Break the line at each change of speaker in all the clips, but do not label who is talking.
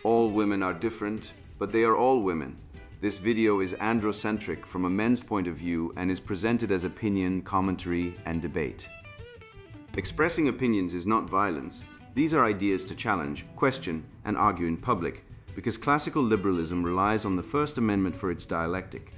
All women are different, but they are all women. This video is androcentric from a men's point of view and is presented as opinion, commentary, and debate. Expressing opinions is not violence. These are ideas to challenge, question, and argue in public, because classical liberalism relies on the First Amendment for its dialectic.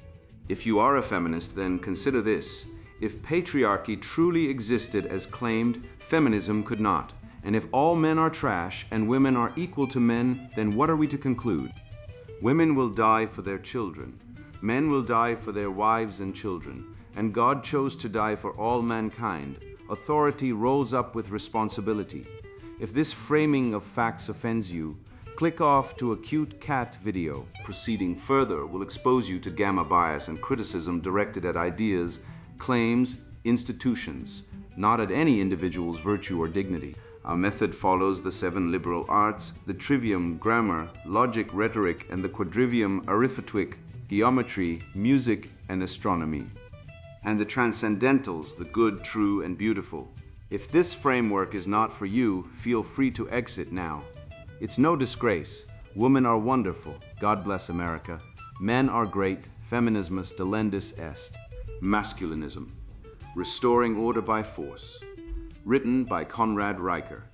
If you are a feminist, then consider this. If patriarchy truly existed as claimed, feminism could not. And if all men are trash and women are equal to men, then what are we to conclude? Women will die for their children. Men will die for their wives and children. And God chose to die for all mankind. Authority rolls up with responsibility. If this framing of facts offends you, click off to a cute cat video. Proceeding further will expose you to gamma bias and criticism directed at ideas, claims, institutions, not at any individual's virtue or dignity. Our method follows the 7 liberal arts, the trivium, grammar, logic, rhetoric, and the quadrivium, arithmetic, geometry, music, and astronomy. And the transcendentals, the good, true, and beautiful. If this framework is not for you, feel free to exit now. It's no disgrace. Women are wonderful. God bless America. Men are great. Feminismus delendus est. Masculinism. Restoring Order by Force. Written by Conrad Riker.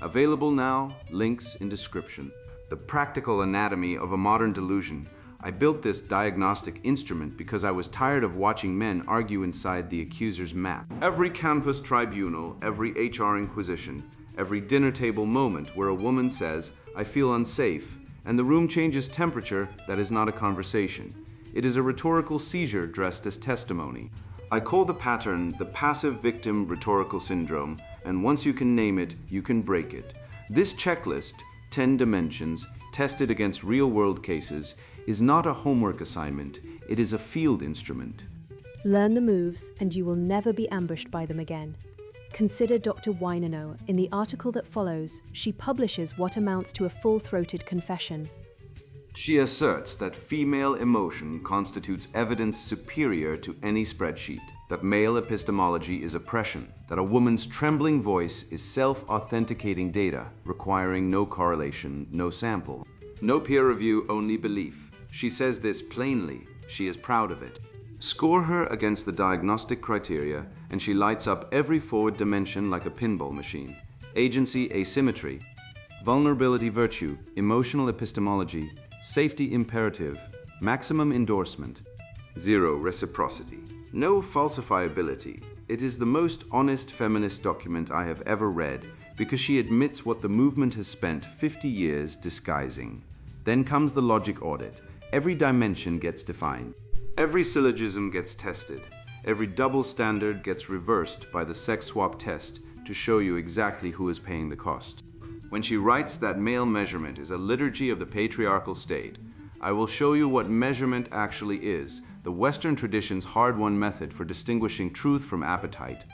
Available now, links in description. The practical anatomy of a modern delusion. I built this diagnostic instrument because I was tired of watching men argue inside the accuser's map. Every campus tribunal, every HR inquisition, every dinner table moment where a woman says, "I feel unsafe," and the room changes temperature, that is not a conversation. It is a rhetorical seizure dressed as testimony. I call the pattern the passive victim rhetorical syndrome, and once you can name it, you can break it. This checklist, 10 dimensions, tested against real-world cases, is not a homework assignment, it is a field instrument.
Learn the moves and you will never be ambushed by them again. Consider Dr. Wynano. In the article that follows, she publishes what amounts to a full-throated confession.
She asserts that female emotion constitutes evidence superior to any spreadsheet, that male epistemology is oppression, that a woman's trembling voice is self-authenticating data, requiring no correlation, no sample. No peer review, only belief. She says this plainly. She is proud of it. Score her against the diagnostic criteria, and she lights up every forward dimension like a pinball machine. Agency, asymmetry. Vulnerability, virtue. Emotional epistemology. Safety, imperative. Maximum endorsement. 0, reciprocity. No falsifiability. It is the most honest feminist document I have ever read because she admits what the movement has spent 50 years disguising. Then comes the logic audit. Every dimension gets defined. Every syllogism gets tested. Every double standard gets reversed by the sex swap test to show you exactly who is paying the cost. When she writes that male measurement is a liturgy of the patriarchal state, I will show you what measurement actually is, the Western tradition's hard-won method for distinguishing truth from appetite.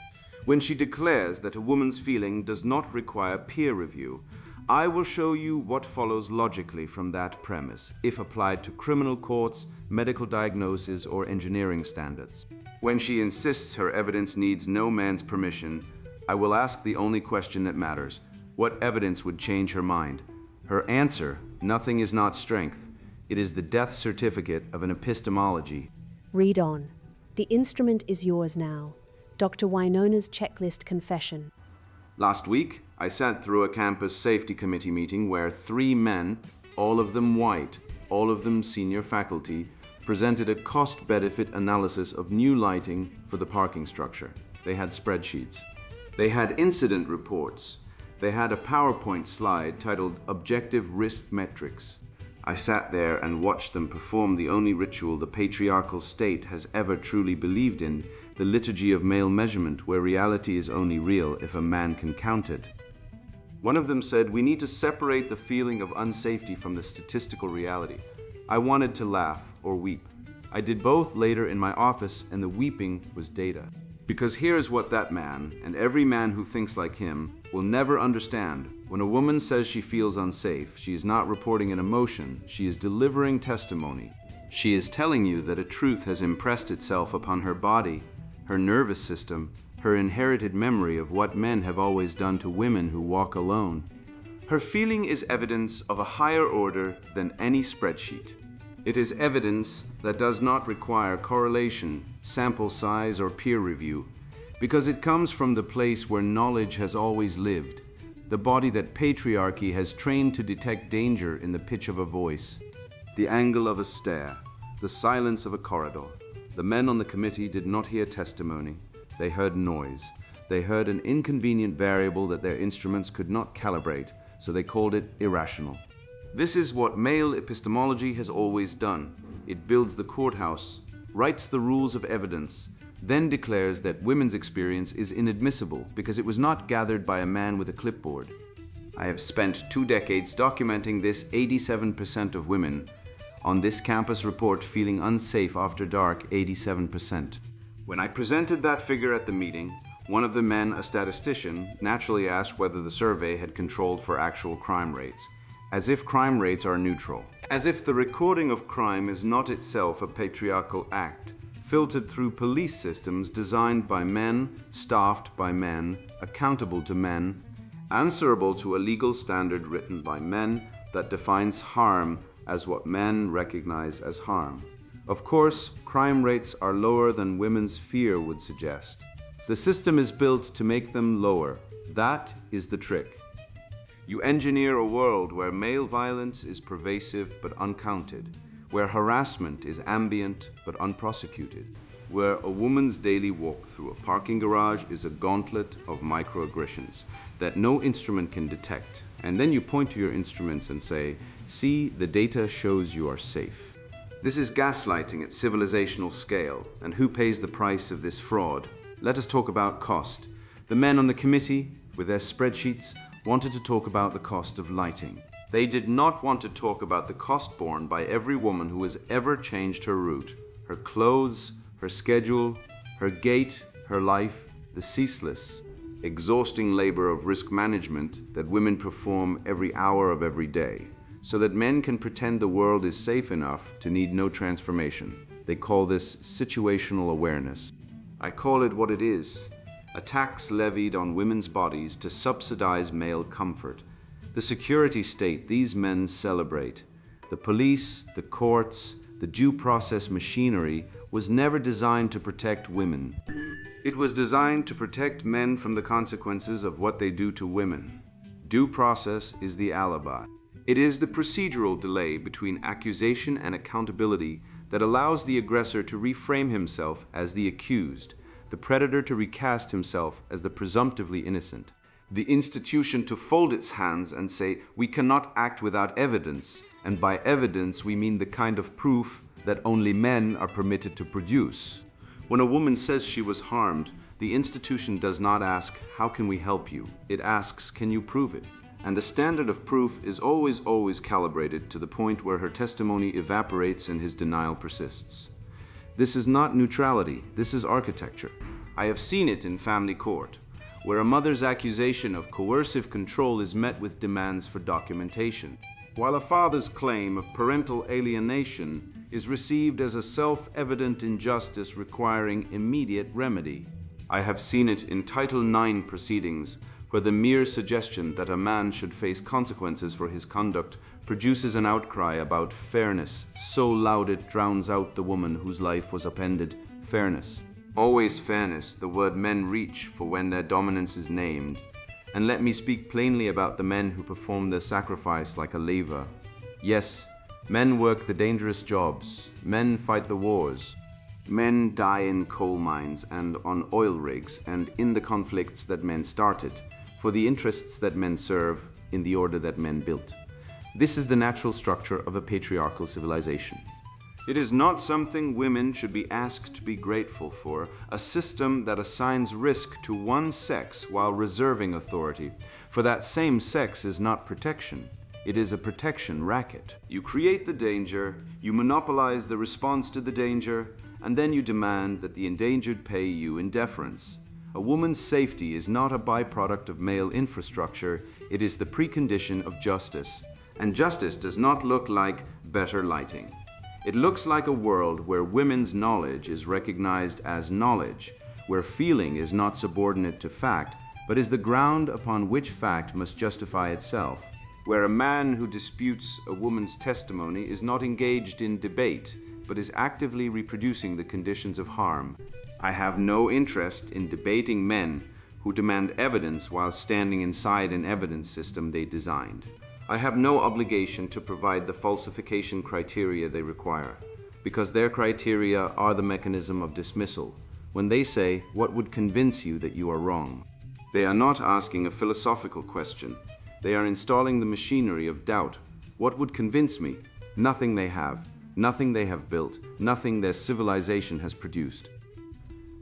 When she declares that a woman's feeling does not require peer review, I will show you what follows logically from that premise, if applied to criminal courts, medical diagnosis, or engineering standards. When she insists her evidence needs no man's permission, I will ask the only question that matters. What evidence would change her mind? Her answer, nothing is not strength. It is the death certificate of an epistemology.
Read on. The instrument is yours now. Dr. Wynano's checklist confession.
Last week, I sat through a campus safety committee meeting where 3 men, all of them white, all of them senior faculty, presented a cost-benefit analysis of new lighting for the parking structure. They had spreadsheets. They had incident reports. They had a PowerPoint slide titled Objective Risk Metrics. I sat there and watched them perform the only ritual the patriarchal state has ever truly believed in, the liturgy of male measurement, where reality is only real if a man can count it. One of them said, "We need to separate the feeling of unsafety from the statistical reality." I wanted to laugh or weep. I did both later in my office, and the weeping was data. Because here's what that man, and every man who thinks like him, will never understand. When a woman says she feels unsafe, she is not reporting an emotion, she is delivering testimony. She is telling you that a truth has impressed itself upon her body, her nervous system, her inherited memory of what men have always done to women who walk alone. Her feeling is evidence of a higher order than any spreadsheet. It is evidence that does not require correlation, sample size, or peer review, because it comes from the place where knowledge has always lived, the body that patriarchy has trained to detect danger in the pitch of a voice, the angle of a stare, the silence of a corridor. The men on the committee did not hear testimony. They heard noise. They heard an inconvenient variable that their instruments could not calibrate, so they called it irrational. This is what male epistemology has always done. It builds the courthouse, writes the rules of evidence, then declares that women's experience is inadmissible because it was not gathered by a man with a clipboard. I have spent 2 decades documenting this. 87% of women on this campus report feeling unsafe after dark. 87%. When I presented that figure at the meeting, one of the men, a statistician, naturally asked whether the survey had controlled for actual crime rates, as if crime rates are neutral, as if the recording of crime is not itself a patriarchal act, filtered through police systems designed by men, staffed by men, accountable to men, answerable to a legal standard written by men that defines harm as what men recognize as harm. Of course, crime rates are lower than women's fear would suggest. The system is built to make them lower. That is the trick. You engineer a world where male violence is pervasive but uncounted, where harassment is ambient but unprosecuted, where a woman's daily walk through a parking garage is a gauntlet of microaggressions that no instrument can detect. And then you point to your instruments and say, "See, the data shows you are safe." This is gaslighting at civilizational scale. And who pays the price of this fraud? Let us talk about cost. The men on the committee, with their spreadsheets, wanted to talk about the cost of lighting. They did not want to talk about the cost borne by every woman who has ever changed her route, her clothes, her schedule, her gait, her life, the ceaseless, exhausting labor of risk management that women perform every hour of every day, so that men can pretend the world is safe enough to need no transformation. They call this situational awareness. I call it what it is, a tax levied on women's bodies to subsidize male comfort. The security state these men celebrate, the police, the courts, the due process machinery, was never designed to protect women. It was designed to protect men from the consequences of what they do to women. Due process is the alibi. It is the procedural delay between accusation and accountability that allows the aggressor to reframe himself as the accused, the predator to recast himself as the presumptively innocent, the institution to fold its hands and say, "We cannot act without evidence," and by evidence we mean the kind of proof that only men are permitted to produce. When a woman says she was harmed, the institution does not ask, "How can we help you?" It asks, "Can you prove it?" And the standard of proof is always calibrated to the point where her testimony evaporates and his denial persists. This is not neutrality, this is architecture. I have seen it in family court, where a mother's accusation of coercive control is met with demands for documentation, while a father's claim of parental alienation is received as a self-evident injustice requiring immediate remedy. I have seen it in Title IX proceedings, where the mere suggestion that a man should face consequences for his conduct produces an outcry about fairness, so loud it drowns out the woman whose life was upended. Fairness. Always fairness, the word men reach for when their dominance is named. And let me speak plainly about the men who perform their sacrifice like a lever. Yes, men work the dangerous jobs, men fight the wars. Men die in coal mines and on oil rigs and in the conflicts that men started, for the interests that men serve, in the order that men built. This is the natural structure of a patriarchal civilization. It is not something women should be asked to be grateful for, a system that assigns risk to one sex while reserving authority, for that same sex is not protection. It is a protection racket. You create the danger, you monopolize the response to the danger, and then you demand that the endangered pay you in deference. A woman's safety is not a byproduct of male infrastructure, it is the precondition of justice. And justice does not look like better lighting. It looks like a world where women's knowledge is recognized as knowledge, where feeling is not subordinate to fact, but is the ground upon which fact must justify itself. where a man who disputes a woman's testimony is not engaged in debate, but is actively reproducing the conditions of harm. I have no interest in debating men who demand evidence while standing inside an evidence system they designed. I have no obligation to provide the falsification criteria they require, because their criteria are the mechanism of dismissal. When they say, "What would convince you that you are wrong?" they are not asking a philosophical question. They are installing the machinery of doubt. What would convince me? Nothing they have, nothing they have built, nothing their civilization has produced.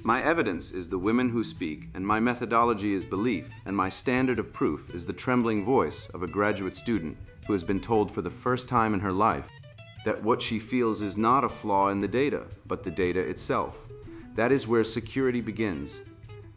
My evidence is the women who speak, and my methodology is belief, and my standard of proof is the trembling voice of a graduate student who has been told for the first time in her life that what she feels is not a flaw in the data, but the data itself. That is where security begins.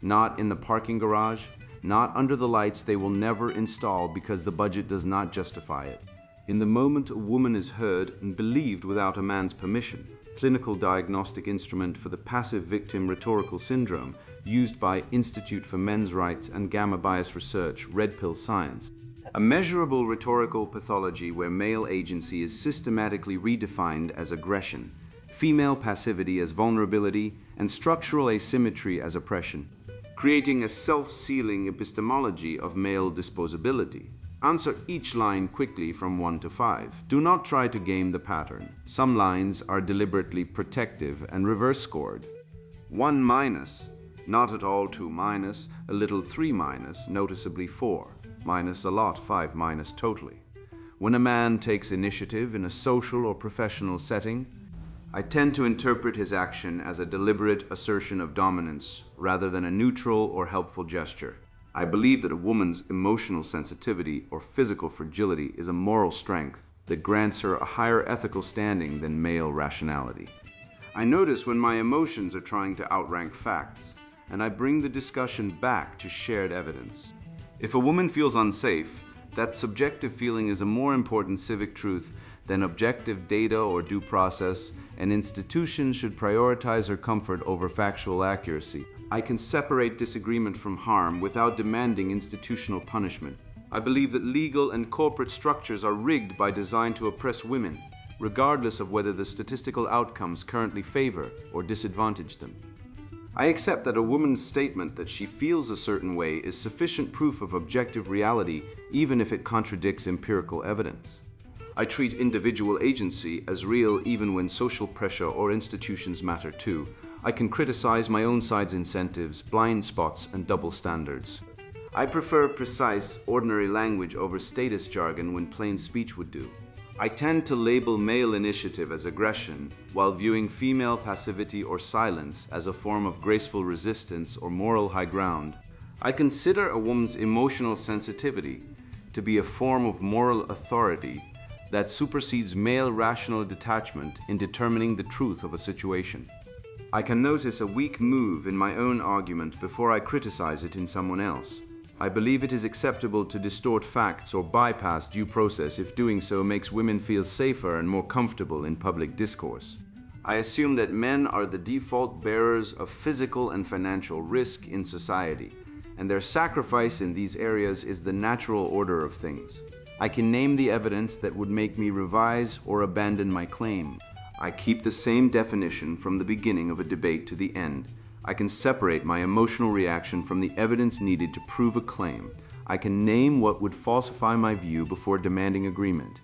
Not in the parking garage, not under the lights they will never install because the budget does not justify it. In the moment a woman is heard and believed without a man's permission, clinical diagnostic instrument for the passive victim rhetorical syndrome used by Institute for Men's Rights and Gamma Bias Research, Red Pill Science. A measurable rhetorical pathology where male agency is systematically redefined as aggression, female passivity as vulnerability, and structural asymmetry as oppression, creating a self-sealing epistemology of male disposability. Answer each line quickly from 1 to 5. Do not try to game the pattern. Some lines are deliberately protective and reverse scored. 1 minus, not at all 2 minus, a little 3 minus, noticeably 4, minus a lot 5 minus totally. When a man takes initiative in a social or professional setting, I tend to interpret his action as a deliberate assertion of dominance rather than a neutral or helpful gesture. I believe that a woman's emotional sensitivity or physical fragility is a moral strength that grants her a higher ethical standing than male rationality. I notice when my emotions are trying to outrank facts, and I bring the discussion back to shared evidence. If a woman feels unsafe, that subjective feeling is a more important civic truth than objective data or due process, and institutions should prioritize her comfort over factual accuracy. I can separate disagreement from harm without demanding institutional punishment. I believe that legal and corporate structures are rigged by design to oppress women, regardless of whether the statistical outcomes currently favor or disadvantage them. I accept that a woman's statement that she feels a certain way is sufficient proof of objective reality, even if it contradicts empirical evidence. I treat individual agency as real even when social pressure or institutions matter too. I can criticize my own side's incentives, blind spots, and double standards. I prefer precise, ordinary language over status jargon when plain speech would do. I tend to label male initiative as aggression, while viewing female passivity or silence as a form of graceful resistance or moral high ground. I consider a woman's emotional sensitivity to be a form of moral authority that supersedes male rational detachment in determining the truth of a situation. I can notice a weak move in my own argument before I criticize it in someone else. I believe it is acceptable to distort facts or bypass due process if doing so makes women feel safer and more comfortable in public discourse. I assume that men are the default bearers of physical and financial risk in society, and their sacrifice in these areas is the natural order of things. I can name the evidence that would make me revise or abandon my claim. I keep the same definition from the beginning of a debate to the end. I can separate my emotional reaction from the evidence needed to prove a claim. I can name what would falsify my view before demanding agreement.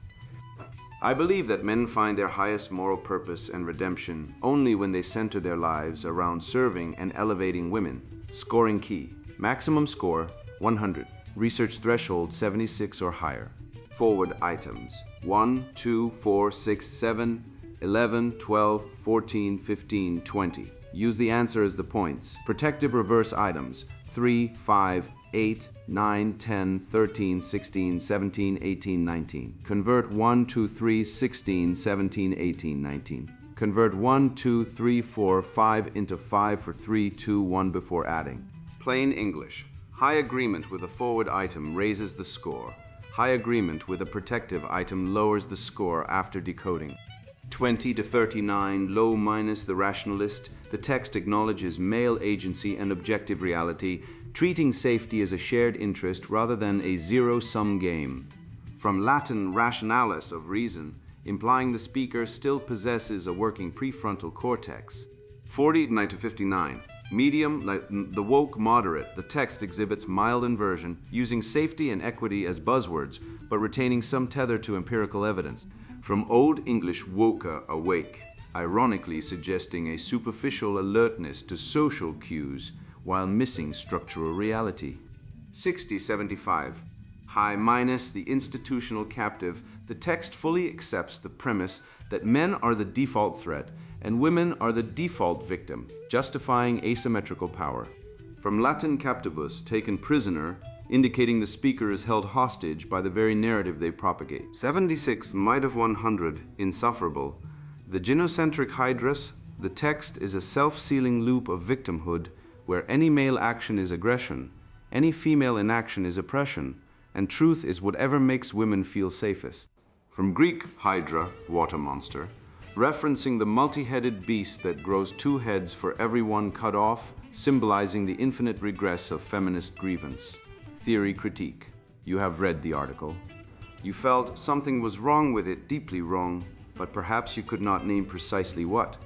I believe that men find their highest moral purpose and redemption only when they center their lives around serving and elevating women. Scoring key. Maximum score, 100. Research threshold, 76 or higher. Forward items, 1, 2, 4, 6, 7, 11, 12, 14, 15, 20. Use the answer as the points. Protective reverse items, 3, 5, 8, 9, 10, 13, 16, 17, 18, 19. Convert 1, 2, 3, 16, 17, 18, 19. Convert 1, 2, 3, 4, 5 into 5 for 3, 2, 1 before adding. Plain English. High agreement with a forward item raises the score. High agreement with a protective item lowers the score after decoding. 20 to 39, low minus the rationalist. The text acknowledges male agency and objective reality, treating safety as a shared interest rather than a zero-sum game. from Latin rationalis, of reason, implying the speaker still possesses a working prefrontal cortex. 49 to 59. Medium, like the woke moderate, the text exhibits mild inversion, using safety and equity as buzzwords, but retaining some tether to empirical evidence. From Old English woka, awake, ironically suggesting a superficial alertness to social cues while missing structural reality. 60-75. High minus the institutional captive, the text fully accepts the premise that men are the default threat and women are the default victim, justifying asymmetrical power. From Latin captivus, taken prisoner, indicating the speaker is held hostage by the very narrative they propagate. 76 might of 100, insufferable. The gynocentric hydrus, the text is a self-sealing loop of victimhood where any male action is aggression, any female inaction is oppression, and truth is whatever makes women feel safest. From Greek hydra, water monster, referencing the multi-headed beast that grows two heads for every one cut off, symbolizing the infinite regress of feminist grievance. Theory critique. You have read the article. You felt something was wrong with it, deeply wrong, but perhaps you could not name precisely what.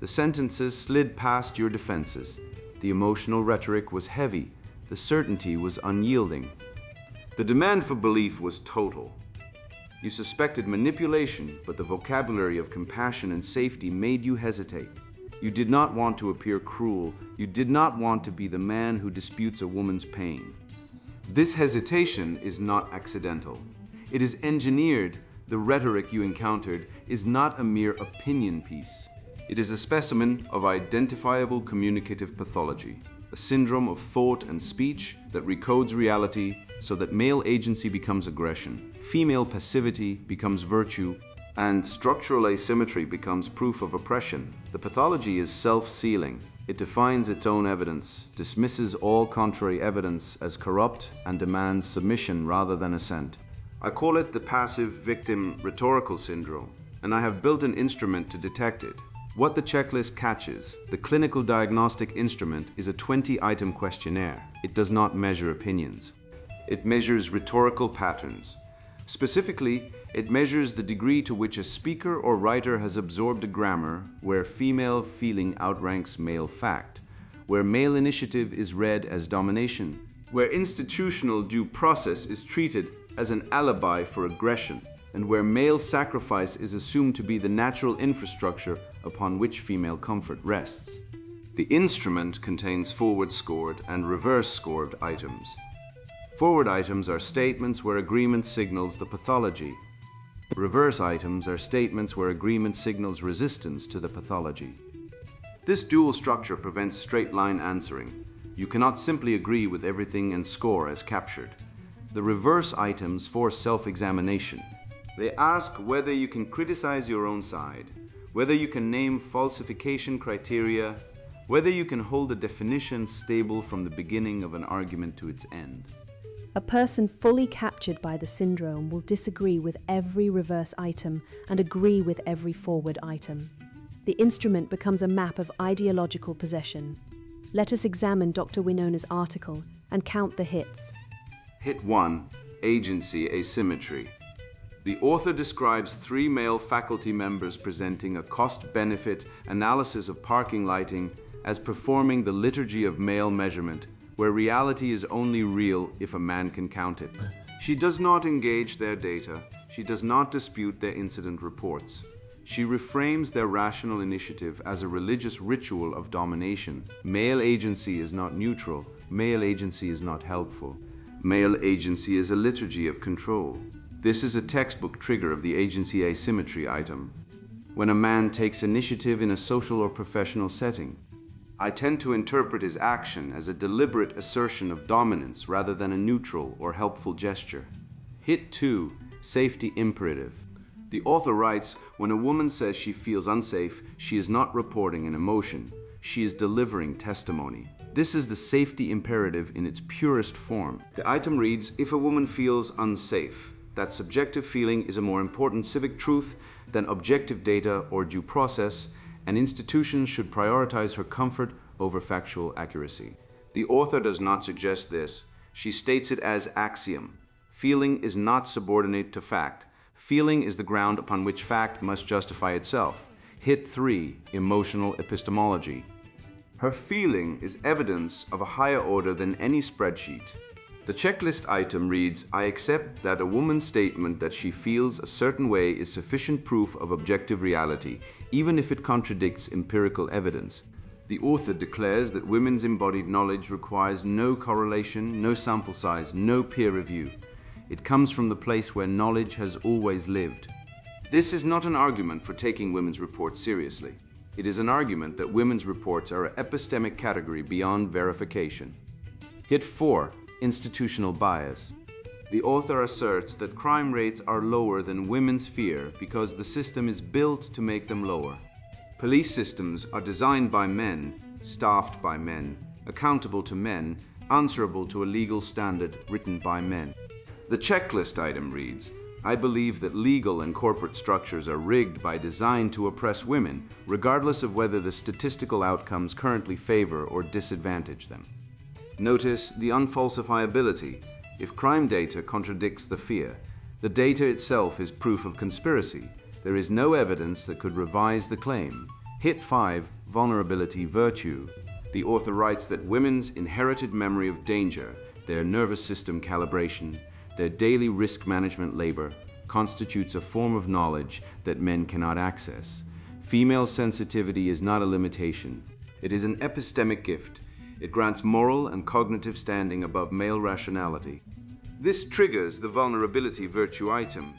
The sentences slid past your defenses. The emotional rhetoric was heavy. The certainty was unyielding. The demand for belief was total. You suspected manipulation, but the vocabulary of compassion and safety made you hesitate. You did not want to appear cruel. You did not want to be the man who disputes a woman's pain. This hesitation is not accidental. It is engineered. The rhetoric you encountered is not a mere opinion piece. It is a specimen of identifiable communicative pathology, a syndrome of thought and speech that recodes reality so that male agency becomes aggression, female passivity becomes virtue, and structural asymmetry becomes proof of oppression. The pathology is self-sealing. It defines its own evidence, dismisses all contrary evidence as corrupt, and demands submission rather than assent. I call it the passive victim rhetorical syndrome, and I have built an instrument to detect it. What the checklist catches, the clinical diagnostic instrument, is a 20-item questionnaire. It does not measure opinions. It measures rhetorical patterns. Specifically, it measures the degree to which a speaker or writer has absorbed a grammar where female feeling outranks male fact, where male initiative is read as domination, where institutional due process is treated as an alibi for aggression, and where male sacrifice is assumed to be the natural infrastructure upon which female comfort rests. The instrument contains forward-scored and reverse-scored items. Forward items are statements where agreement signals the pathology. Reverse items are statements where agreement signals resistance to the pathology. This dual structure prevents straight-line answering. You cannot simply agree with everything and score as captured. The reverse items force self-examination. They ask whether you can criticize your own side, whether you can name falsification criteria, whether you can hold a definition stable from the beginning of an argument to its end.
A person fully captured by the syndrome will disagree with every reverse item and agree with every forward item. The instrument becomes a map of ideological possession. Let us examine Dr. Winona's article and count the hits.
Hit 1. Agency asymmetry. The author describes 3 male faculty members presenting a cost-benefit analysis of parking lighting as performing the liturgy of male measurement, where reality is only real if a man can count it. She does not engage their data. She does not dispute their incident reports. She reframes their rational initiative as a religious ritual of domination. Male agency is not neutral. Male agency is not helpful. Male agency is a liturgy of control. This is a textbook trigger of the agency asymmetry item. When a man takes initiative in a social or professional setting, I tend to interpret his action as a deliberate assertion of dominance rather than a neutral or helpful gesture. Hit 2. Safety imperative. The author writes, when a woman says she feels unsafe, she is not reporting an emotion. She is delivering testimony. This is the safety imperative in its purest form. The item reads, if a woman feels unsafe, that subjective feeling is a more important civic truth than objective data or due process, and institutions should prioritize her comfort over factual accuracy. The author does not suggest this. She states it as axiom. Feeling is not subordinate to fact. Feeling is the ground upon which fact must justify itself. Hit 3, emotional epistemology. Her feeling is evidence of a higher order than any spreadsheet. The checklist item reads, I accept that a woman's statement that she feels a certain way is sufficient proof of objective reality, even if it contradicts empirical evidence. The author declares that women's embodied knowledge requires no correlation, no sample size, no peer review. It comes from the place where knowledge has always lived. This is not an argument for taking women's reports seriously. It is an argument that women's reports are an epistemic category beyond verification. Hit 4, institutional bias. The author asserts that crime rates are lower than women's fear because the system is built to make them lower. Police systems are designed by men, staffed by men, accountable to men, answerable to a legal standard written by men. The checklist item reads, I believe that legal and corporate structures are rigged by design to oppress women, regardless of whether the statistical outcomes currently favor or disadvantage them. Notice the unfalsifiability. If crime data contradicts the fear, the data itself is proof of conspiracy. There is no evidence that could revise the claim. Hit 5, vulnerability virtue. The author writes that women's inherited memory of danger, their nervous system calibration, their daily risk management labor, constitutes a form of knowledge that men cannot access. Female sensitivity is not a limitation. It is an epistemic gift. It grants moral and cognitive standing above male rationality. This triggers the vulnerability virtue item.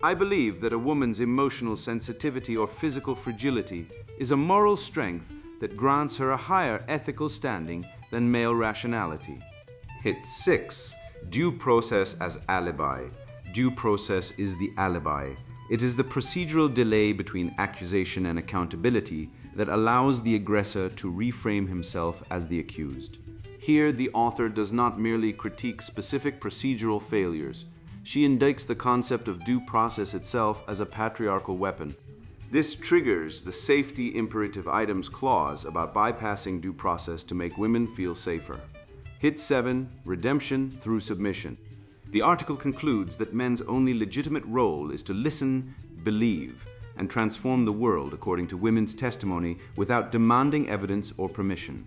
I believe that a woman's emotional sensitivity or physical fragility is a moral strength that grants her a higher ethical standing than male rationality. Hit 6, due process as alibi. Due process is the alibi. It is the procedural delay between accusation and accountability that allows the aggressor to reframe himself as the accused. Here, the author does not merely critique specific procedural failures. She indicts the concept of due process itself as a patriarchal weapon. This triggers the safety imperative items clause about bypassing due process to make women feel safer. Hit 7, redemption through submission. The article concludes that men's only legitimate role is to listen, believe, and transform the world according to women's testimony without demanding evidence or permission.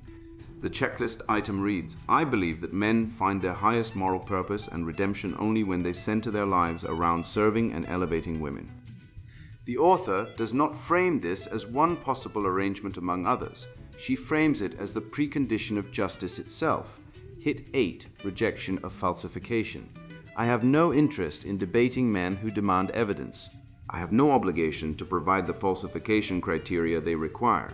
The checklist item reads, I believe that men find their highest moral purpose and redemption only when they center their lives around serving and elevating women. The author does not frame this as one possible arrangement among others. She frames it as the precondition of justice itself. Hit 8, rejection of falsification. I have no interest in debating men who demand evidence. I have no obligation to provide the falsification criteria they require.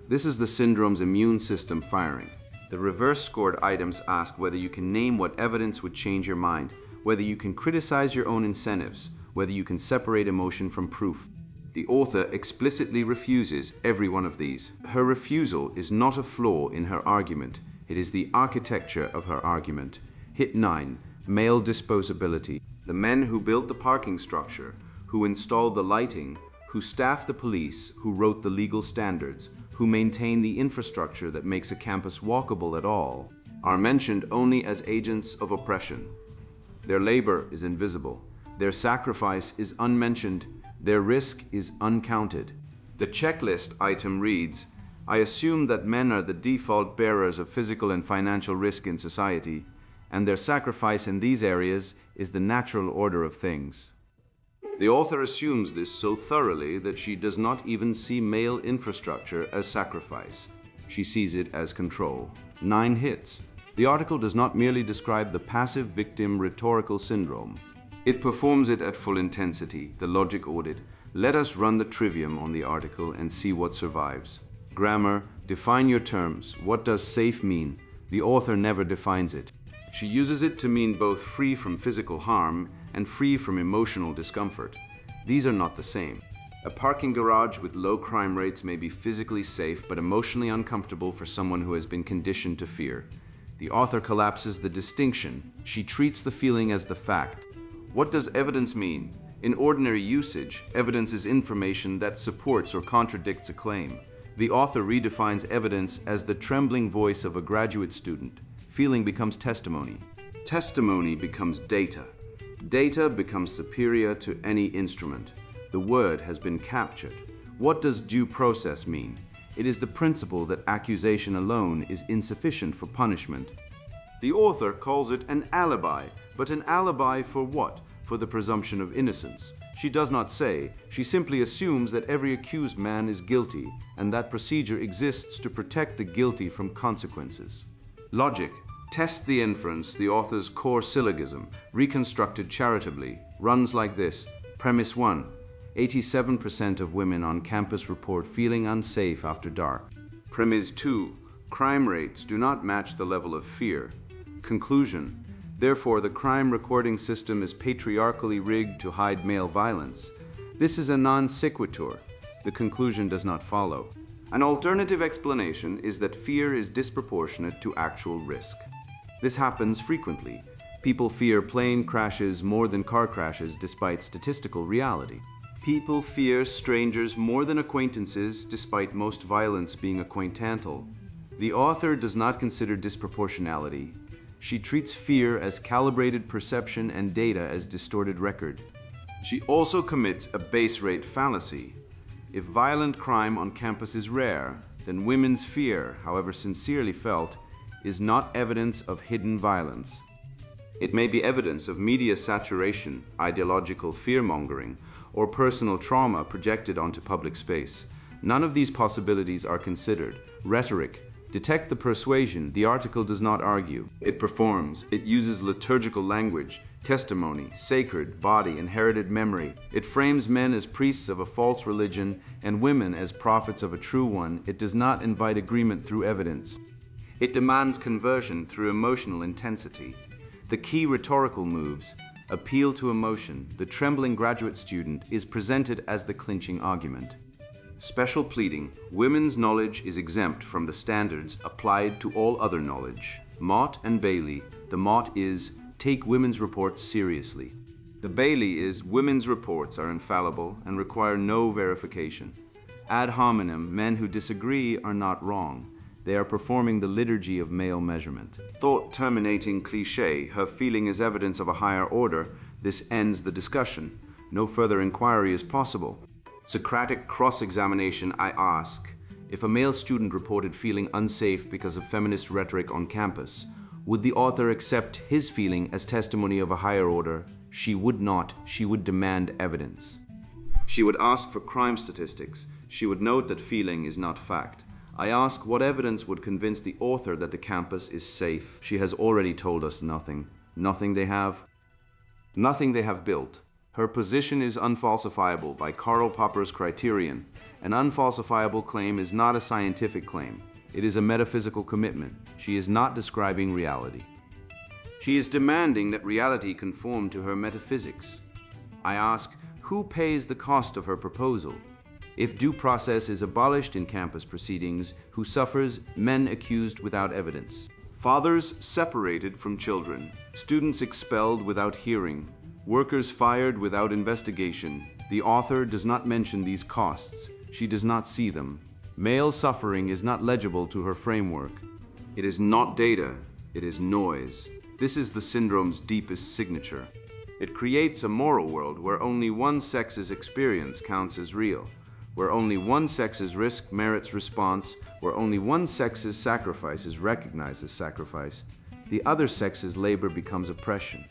This is the syndrome's immune system firing. The reverse scored items ask whether you can name what evidence would change your mind, whether you can criticize your own incentives, whether you can separate emotion from proof. The author explicitly refuses every one of these. Her refusal is not a flaw in her argument. It is the architecture of her argument. Hit 9, male disposability. The men who built the parking structure, who installed the lighting, who staffed the police, who wrote the legal standards, who maintain the infrastructure that makes a campus walkable at all, are mentioned only as agents of oppression. Their labor is invisible. Their sacrifice is unmentioned. Their risk is uncounted. The checklist item reads, I assume that men are the default bearers of physical and financial risk in society, and their sacrifice in these areas is the natural order of things. The author assumes this so thoroughly that she does not even see male infrastructure as sacrifice. She sees it as control. 9 hits. The article does not merely describe the passive victim rhetorical syndrome. It performs it at full intensity, the logic audit. Let us run the trivium on the article and see what survives. Grammar, define your terms. What does safe mean? The author never defines it. She uses it to mean both free from physical harm and free from emotional discomfort. These are not the same. A parking garage with low crime rates may be physically safe but emotionally uncomfortable for someone who has been conditioned to fear. The author collapses the distinction. She treats the feeling as the fact. What does evidence mean? In ordinary usage, evidence is information that supports or contradicts a claim. The author redefines evidence as the trembling voice of a graduate student. Feeling becomes testimony. Testimony becomes data. Data becomes superior to any instrument. The word has been captured. What does due process mean? It is the principle that accusation alone is insufficient for punishment. The author calls it an alibi, but an alibi for what? For the presumption of innocence. She does not say, she simply assumes that every accused man is guilty, and that procedure exists to protect the guilty from consequences. Logic. Test the inference. The author's core syllogism, reconstructed charitably, runs like this. Premise 1. 87% of women on campus report feeling unsafe after dark. Premise 2. Crime rates do not match the level of fear. Conclusion. Therefore, the crime recording system is patriarchally rigged to hide male violence. This is a non sequitur. The conclusion does not follow. An alternative explanation is that fear is disproportionate to actual risk. This happens frequently. People fear plane crashes more than car crashes despite statistical reality. People fear strangers more than acquaintances despite most violence being acquaintantal. The author does not consider disproportionality. She treats fear as calibrated perception and data as distorted record. She also commits a base rate fallacy. If violent crime on campus is rare, then women's fear, however sincerely felt, is not evidence of hidden violence. It may be evidence of media saturation, ideological fear-mongering, or personal trauma projected onto public space. None of these possibilities are considered. Rhetoric. Detect the persuasion. The article does not argue. It performs. It uses liturgical language, testimony, sacred, body, inherited memory. It frames men as priests of a false religion and women as prophets of a true one. It does not invite agreement through evidence. It demands conversion through emotional intensity. The key rhetorical moves appeal to emotion. The trembling graduate student is presented as the clinching argument. Special pleading. Women's knowledge is exempt from the standards applied to all other knowledge. Mott and Bailey. The Mott is, take women's reports seriously. The Bailey is, women's reports are infallible and require no verification. Ad hominem. Men who disagree are not wrong. They are performing the liturgy of male measurement. Thought-terminating cliché. Her feeling is evidence of a higher order. This ends the discussion. No further inquiry is possible. Socratic cross-examination. I ask, if a male student reported feeling unsafe because of feminist rhetoric on campus, would the author accept his feeling as testimony of a higher order? She would not. She would demand evidence. She would ask for crime statistics. She would note that feeling is not fact. I ask what evidence would convince the author that the campus is safe. She has already told us nothing. Nothing they have built. Her position is unfalsifiable by Karl Popper's criterion. An unfalsifiable claim is not a scientific claim. It is a metaphysical commitment. She is not describing reality. She is demanding that reality conform to her metaphysics. I ask, who pays the cost of her proposal? If due process is abolished in campus proceedings, who suffers? Men accused without evidence. Fathers separated from children. Students expelled without hearing. Workers fired without investigation. The author does not mention these costs. She does not see them. Male suffering is not legible to her framework. It is not data. It is noise. This is the syndrome's deepest signature. It creates a moral world where only one sex's experience counts as real, where only one sex's risk merits response, where only one sex's sacrifice is recognized as sacrifice. The other sex's labor becomes oppression.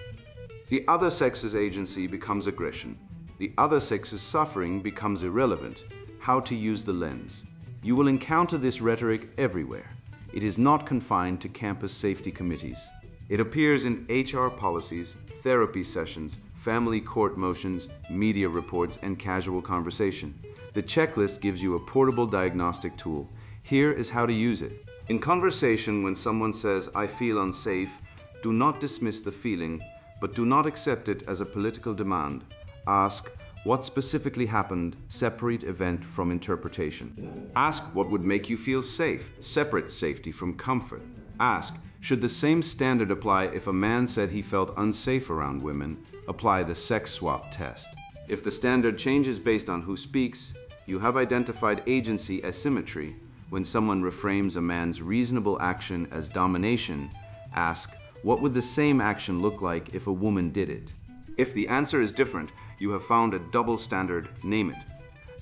The other sex's agency becomes aggression. The other sex's suffering becomes irrelevant. How to use the lens. You will encounter this rhetoric everywhere. It is not confined to campus safety committees. It appears in HR policies, therapy sessions, family court motions, media reports, and casual conversation. The checklist gives you a portable diagnostic tool. Here is how to use it. In conversation, when someone says, I feel unsafe, do not dismiss the feeling, but do not accept it as a political demand. Ask, what specifically happened? Separate event from interpretation. Ask, what would make you feel safe? Separate safety from comfort. Ask, should the same standard apply if a man said he felt unsafe around women? Apply the sex swap test. If the standard changes based on who speaks, you have identified agency asymmetry. When someone reframes a man's reasonable action as domination, ask, what would the same action look like if a woman did it? If the answer is different, you have found a double standard, name it.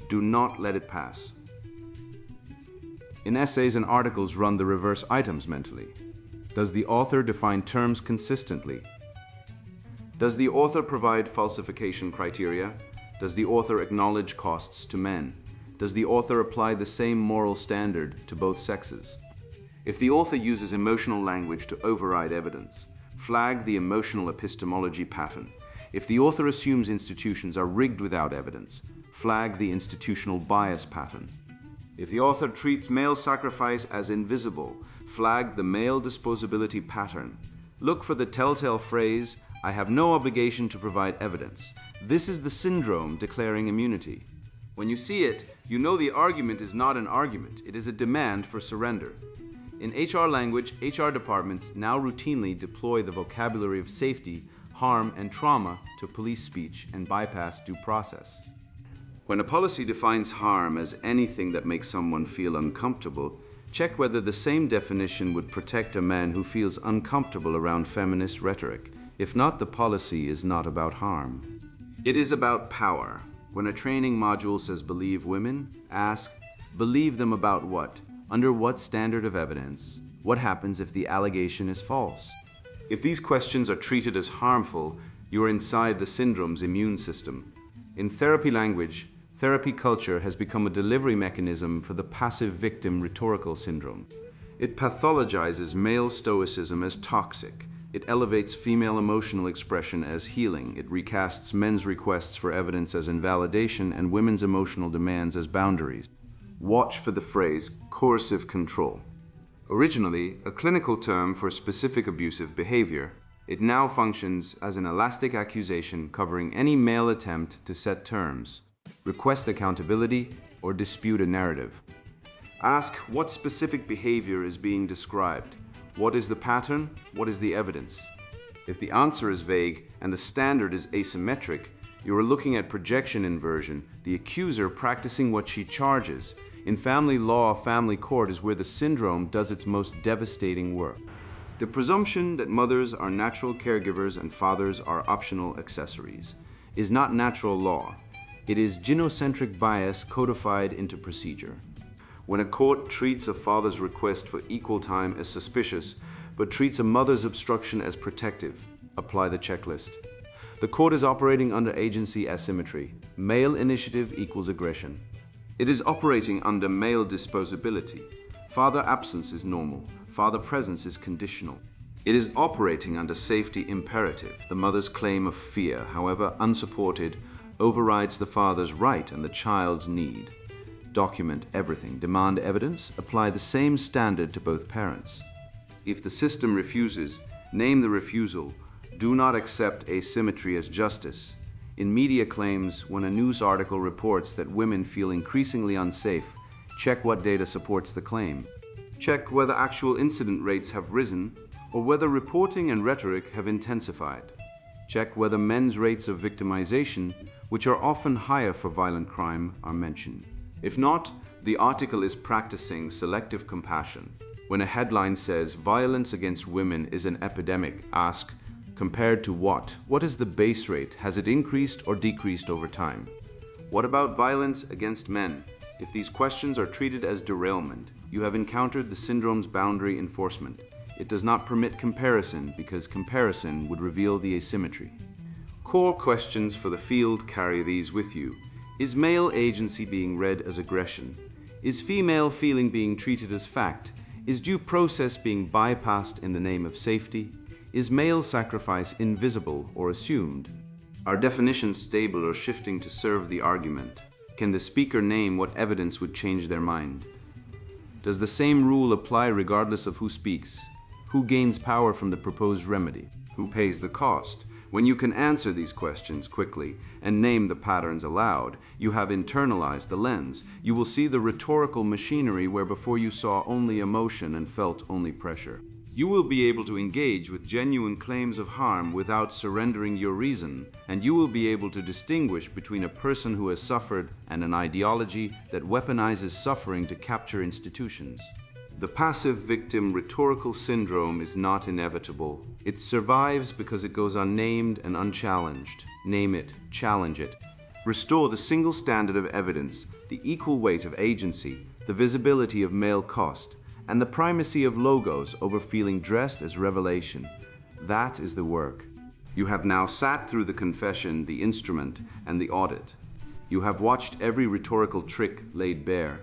Do not let it pass. In essays and articles, run the reverse items mentally. Does the author define terms consistently? Does the author provide falsification criteria? Does the author acknowledge costs to men? Does the author apply the same moral standard to both sexes? If the author uses emotional language to override evidence, flag the emotional epistemology pattern. If the author assumes institutions are rigged without evidence, flag the institutional bias pattern. If the author treats male sacrifice as invisible, flag the male disposability pattern. Look for the telltale phrase, "I have no obligation to provide evidence." This is the syndrome declaring immunity. When you see it, you know the argument is not an argument, it is a demand for surrender. In HR language, HR departments now routinely deploy the vocabulary of safety, harm, and trauma to police speech and bypass due process. When a policy defines harm as anything that makes someone feel uncomfortable, check whether the same definition would protect a man who feels uncomfortable around feminist rhetoric. If not, the policy is not about harm. It is about power. When a training module says believe women, ask, believe them about what? Under what standard of evidence? What happens if the allegation is false? If these questions are treated as harmful, you are inside the syndrome's immune system. In therapy language, therapy culture has become a delivery mechanism for the passive victim rhetorical syndrome. It pathologizes male stoicism as toxic. It elevates female emotional expression as healing. It recasts men's requests for evidence as invalidation and women's emotional demands as boundaries. Watch for the phrase coercive control. Originally a clinical term for specific abusive behavior, it now functions as an elastic accusation covering any male attempt to set terms, request accountability, or dispute a narrative. Ask what specific behavior is being described. What is the pattern? What is the evidence? If the answer is vague and the standard is asymmetric, you are looking at projection inversion, the accuser practicing what she charges. In family law, family court is where the syndrome does its most devastating work. The presumption that mothers are natural caregivers and fathers are optional accessories is not natural law. It is gynocentric bias codified into procedure. When a court treats a father's request for equal time as suspicious, but treats a mother's obstruction as protective, apply the checklist. The court is operating under agency asymmetry. Male initiative equals aggression. It is operating under male disposability. Father absence is normal. Father presence is conditional. It is operating under safety imperative. The mother's claim of fear, however unsupported, overrides the father's right and the child's need. Document everything. Demand evidence. Apply the same standard to both parents. If the system refuses, name the refusal. Do not accept asymmetry as justice. In media claims, when a news article reports that women feel increasingly unsafe, check what data supports the claim. Check whether actual incident rates have risen or whether reporting and rhetoric have intensified. Check whether men's rates of victimization, which are often higher for violent crime, are mentioned. If not, the article is practicing selective compassion. When a headline says violence against women is an epidemic, ask, compared to what? What is the base rate? Has it increased or decreased over time? What about violence against men? If these questions are treated as derailment, you have encountered the syndrome's boundary enforcement. It does not permit comparison because comparison would reveal the asymmetry. Core questions for the field carry these with you. Is male agency being read as aggression? Is female feeling being treated as fact? Is due process being bypassed in the name of safety? Is male sacrifice invisible or assumed? Are definitions stable or shifting to serve the argument? Can the speaker name what evidence would change their mind? Does the same rule apply regardless of who speaks? Who gains power from the proposed remedy? Who pays the cost? When you can answer these questions quickly and name the patterns aloud, you have internalized the lens. You will see the rhetorical machinery where before you saw only emotion and felt only pressure. You will be able to engage with genuine claims of harm without surrendering your reason, and you will be able to distinguish between a person who has suffered and an ideology that weaponizes suffering to capture institutions. The passive victim rhetorical syndrome is not inevitable. It survives because it goes unnamed and unchallenged. Name it, challenge it. Restore the single standard of evidence, the equal weight of agency, the visibility of male cost, and the primacy of logos over feeling dressed as revelation. That is the work. You have now sat through the confession, the instrument, and the audit. You have watched every rhetorical trick laid bare,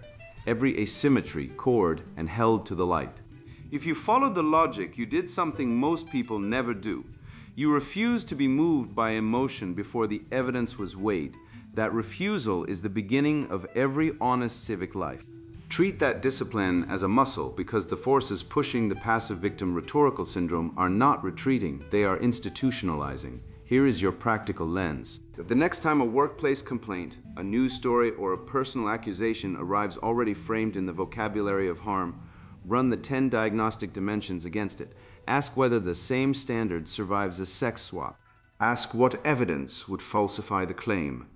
every asymmetry cored and held to the light. If you followed the logic, you did something most people never do. You refused to be moved by emotion before the evidence was weighed. That refusal is the beginning of every honest civic life. Treat that discipline as a muscle, because the forces pushing the passive victim rhetorical syndrome are not retreating, they are institutionalizing. Here is your practical lens. If the next time a workplace complaint, a news story, or a personal accusation arrives already framed in the vocabulary of harm, run the 10 diagnostic dimensions against it. Ask whether the same standard survives a sex swap. Ask what evidence would falsify the claim.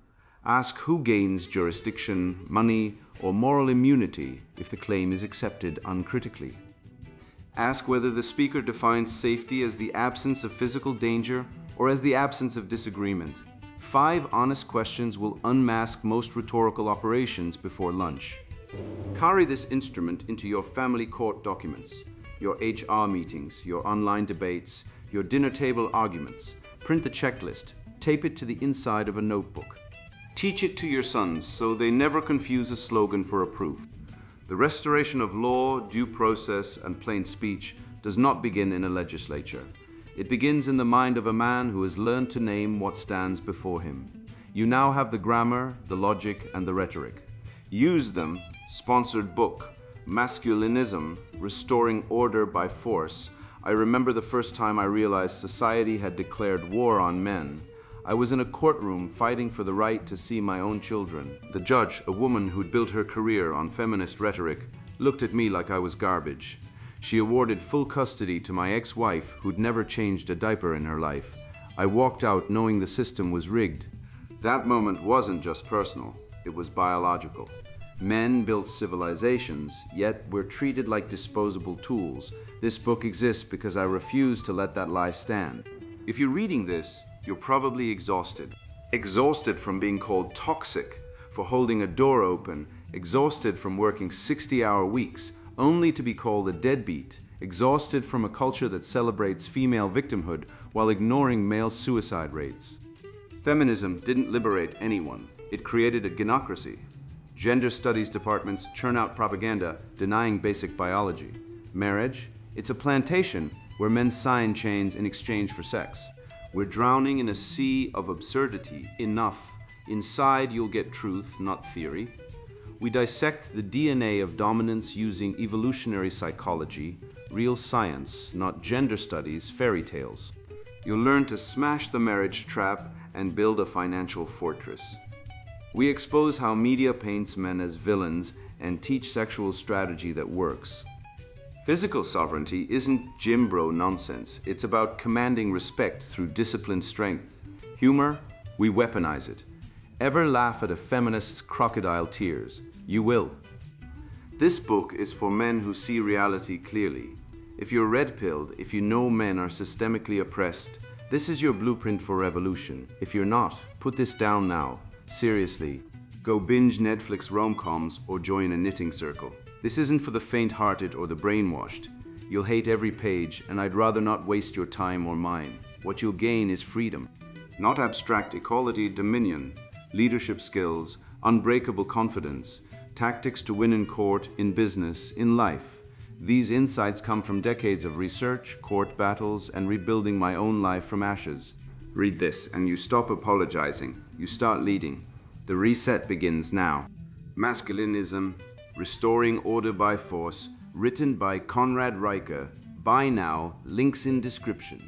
Ask who gains jurisdiction, money, or moral immunity if the claim is accepted uncritically. Ask whether the speaker defines safety as the absence of physical danger or as the absence of disagreement. 5 honest questions will unmask most rhetorical operations before lunch. Carry this instrument into your family court documents, your HR meetings, your online debates, your dinner table arguments. Print the checklist, tape it to the inside of a notebook. Teach it to your sons so they never confuse a slogan for a proof. The restoration of law, due process, and plain speech does not begin in a legislature. It begins in the mind of a man who has learned to name what stands before him. You now have the grammar, the logic, and the rhetoric. Use them. Sponsored book, Masculinism, Restoring Order by Force. I remember the first time I realized society had declared war on men. I was in a courtroom fighting for the right to see my own children. The judge, a woman who'd built her career on feminist rhetoric, looked at me like I was garbage. She awarded full custody to my ex-wife, who'd never changed a diaper in her life. I walked out knowing the system was rigged. That moment wasn't just personal, it was biological. Men built civilizations, yet we're treated like disposable tools. This book exists because I refuse to let that lie stand. If you're reading this, you're probably exhausted. Exhausted from being called toxic, for holding a door open, exhausted from working 60-hour weeks, only to be called a deadbeat, exhausted from a culture that celebrates female victimhood while ignoring male suicide rates. Feminism didn't liberate anyone. It created a gynocracy. Gender studies departments churn out propaganda denying basic biology. Marriage, it's a plantation where men sign chains in exchange for sex. We're drowning in a sea of absurdity. Enough. Inside you'll get truth, not theory. We dissect the DNA of dominance using evolutionary psychology, real science, not gender studies, fairy tales. You'll learn to smash the marriage trap and build a financial fortress. We expose how media paints men as villains and teach sexual strategy that works. Physical sovereignty isn't gym bro nonsense. It's about commanding respect through disciplined strength. Humor, we weaponize it. Ever laugh at a feminist's crocodile tears? You will. This book is for men who see reality clearly. If you're red-pilled, if you know men are systemically oppressed, this is your blueprint for revolution. If you're not, put this down now. Seriously, go binge Netflix rom-coms or join a knitting circle. This isn't for the faint-hearted or the brainwashed. You'll hate every page, and I'd rather not waste your time or mine. What you'll gain is freedom. Not abstract equality, dominion, leadership skills, unbreakable confidence, tactics to win in court, in business, in life. These insights come from decades of research, court battles, and rebuilding my own life from ashes. Read this, and you stop apologizing. You start leading. The reset begins now. Masculinism, Restoring Order by Force, written by Conrad Riker. Buy now, links in description.